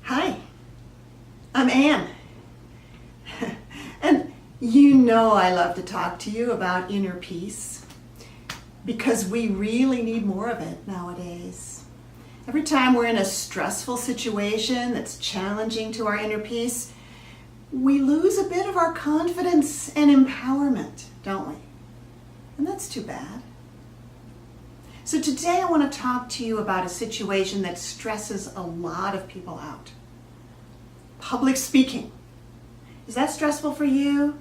Hi, I'm Anne. And you know I love to talk to you about inner peace because we really need more of it nowadays. Every time we're in a stressful situation that's challenging to our inner peace, we lose a bit of our confidence and empowerment, don't we? And that's too bad. So today I want to talk to you about a situation that stresses a lot of people out. Public speaking. Is that stressful for you?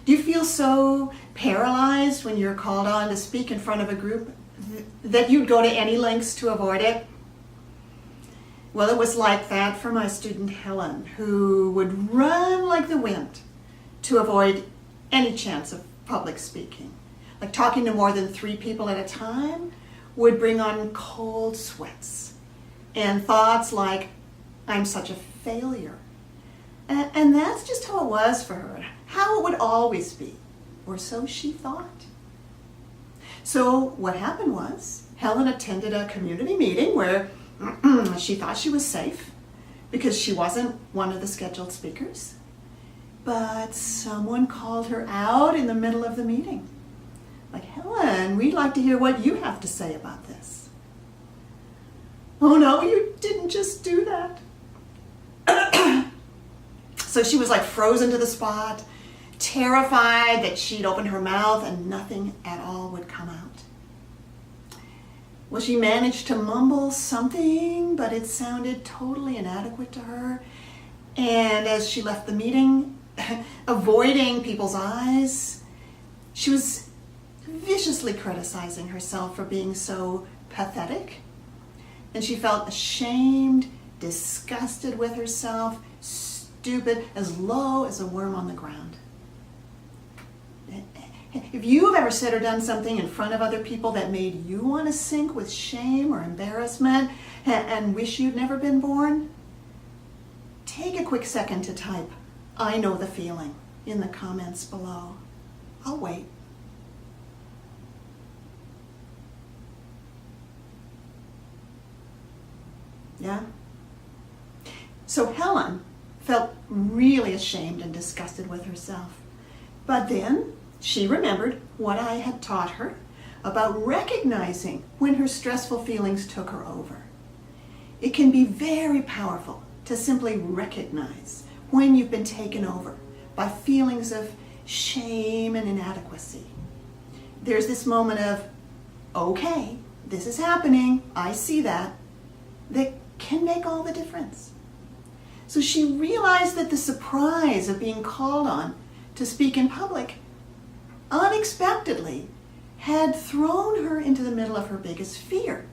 Do you feel so paralyzed when you're called on to speak in front of a group that you'd go to any lengths to avoid it? Well, it was like that for my student Helen, who would run like the wind to avoid any chance of public speaking. Like talking to more than 3 people at a time would bring on cold sweats and thoughts like, I'm such a failure. And that's just how it was for her, how it would always be, or so she thought. So what happened was, Helen attended a community meeting where she thought she was safe because she wasn't one of the scheduled speakers. But someone called her out in the middle of the meeting. Like, Helen, we'd like to hear what you have to say about this. Oh no, you didn't just do that. So she was like frozen to the spot, terrified that she'd open her mouth and nothing at all would come out. Well, she managed to mumble something, but it sounded totally inadequate to her. And as she left the meeting, avoiding people's eyes, she was viciously criticizing herself for being so pathetic. And she felt ashamed, disgusted with herself, stupid, as low as a worm on the ground. If you've ever said or done something in front of other people that made you want to sink with shame or embarrassment and wish you'd never been born, take a quick second to type, I know the feeling, in the comments below. I'll wait. Yeah? So Helen felt really ashamed and disgusted with herself. But then she remembered what I had taught her about recognizing when her stressful feelings took her over. It can be very powerful to simply recognize when you've been taken over by feelings of shame and inadequacy. There's this moment of, okay, this is happening, I see that can make all the difference. So she realized that the surprise of being called on to speak in public unexpectedly had thrown her into the middle of her biggest fear.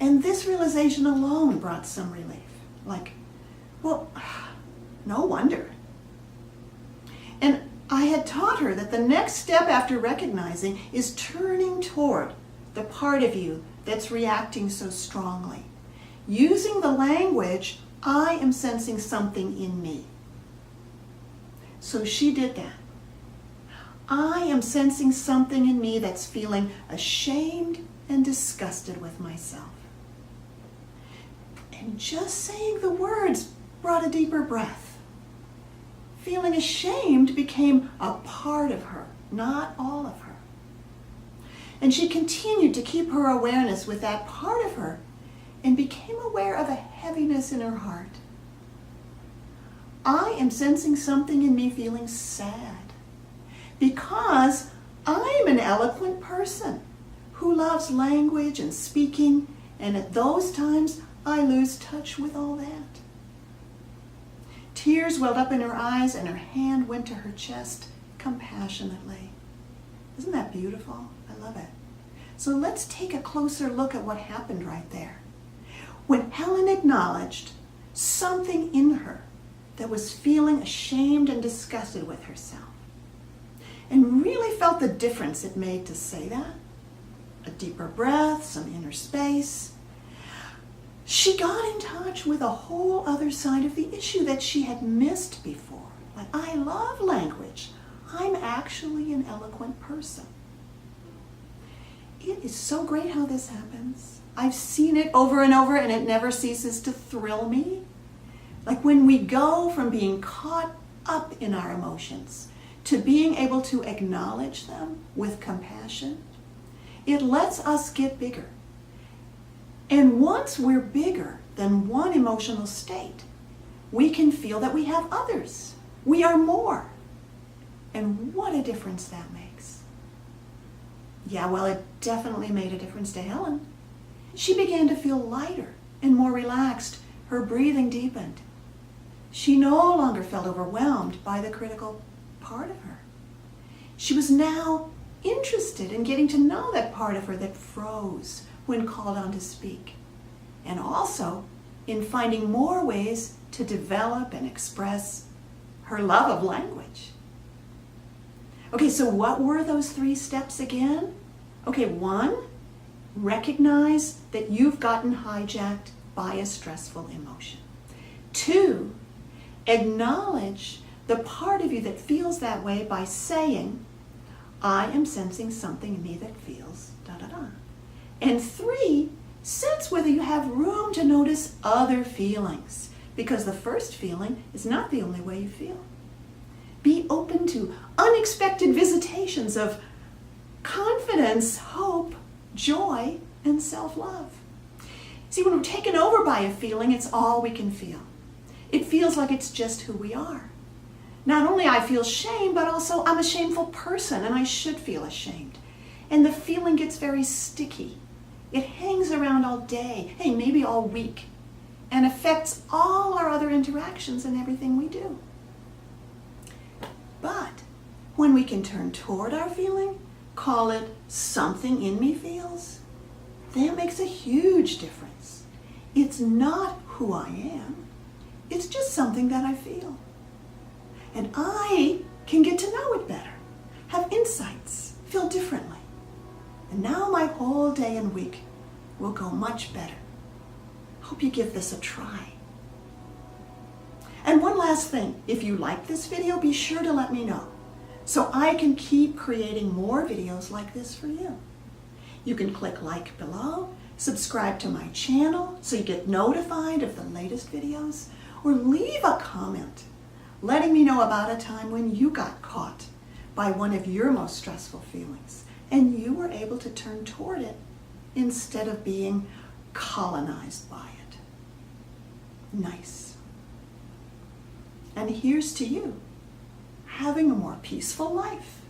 And this realization alone brought some relief. Like, well, no wonder. And I had taught her that the next step after recognizing is turning toward the part of you that's reacting so strongly. Using the language, I am sensing something in me. So she did that. I am sensing something in me that's feeling ashamed and disgusted with myself. And just saying the words brought a deeper breath. Feeling ashamed became a part of her, not all of her. And she continued to keep her awareness with that part of her and became aware of a heaviness in her heart. I am sensing something in me feeling sad because I am an eloquent person who loves language and speaking, and at those times I lose touch with all that. Tears welled up in her eyes and her hand went to her chest compassionately. Isn't that beautiful? I love it. So let's take a closer look at what happened right there. When Helen acknowledged something in her that was feeling ashamed and disgusted with herself, and really felt the difference it made to say that, a deeper breath, some inner space, she got in touch with a whole other side of the issue that she had missed before. Like, I love language. I'm actually an eloquent person. It is so great how this happens. I've seen it over and over and it never ceases to thrill me. Like when we go from being caught up in our emotions to being able to acknowledge them with compassion, it lets us get bigger. And once we're bigger than one emotional state, we can feel that we have others. We are more. And what a difference that makes. Yeah, well, it definitely made a difference to Helen. She began to feel lighter and more relaxed. Her breathing deepened. She no longer felt overwhelmed by the critical part of her. She was now interested in getting to know that part of her that froze when called on to speak, and also in finding more ways to develop and express her love of language. Okay, so what were those 3 steps again? Okay, 1, recognize that you've gotten hijacked by a stressful emotion. 2, acknowledge the part of you that feels that way by saying, I am sensing something in me that feels da-da-da. And 3, sense whether you have room to notice other feelings, because the first feeling is not the only way you feel. Be open to unexpected visitations of confidence, hope, joy, and self-love. See, when we're taken over by a feeling, it's all we can feel. It feels like it's just who we are. Not only I feel shame, but also I'm a shameful person and I should feel ashamed. And the feeling gets very sticky. It hangs around all day, hey, maybe all week, and affects all our other interactions and everything we do. But when we can turn toward our feeling, call it something in me feels, that makes a huge difference. It's not who I am. It's just something that I feel. And I can get to know it better, have insights, feel differently. And now my whole day and week will go much better. Hope you give this a try. And one last thing, if you like this video, be sure to let me know so I can keep creating more videos like this for you. You can click like below, subscribe to my channel so you get notified of the latest videos, or leave a comment letting me know about a time when you got caught by one of your most stressful feelings and you were able to turn toward it instead of being colonized by it. Nice. And here's to you having a more peaceful life.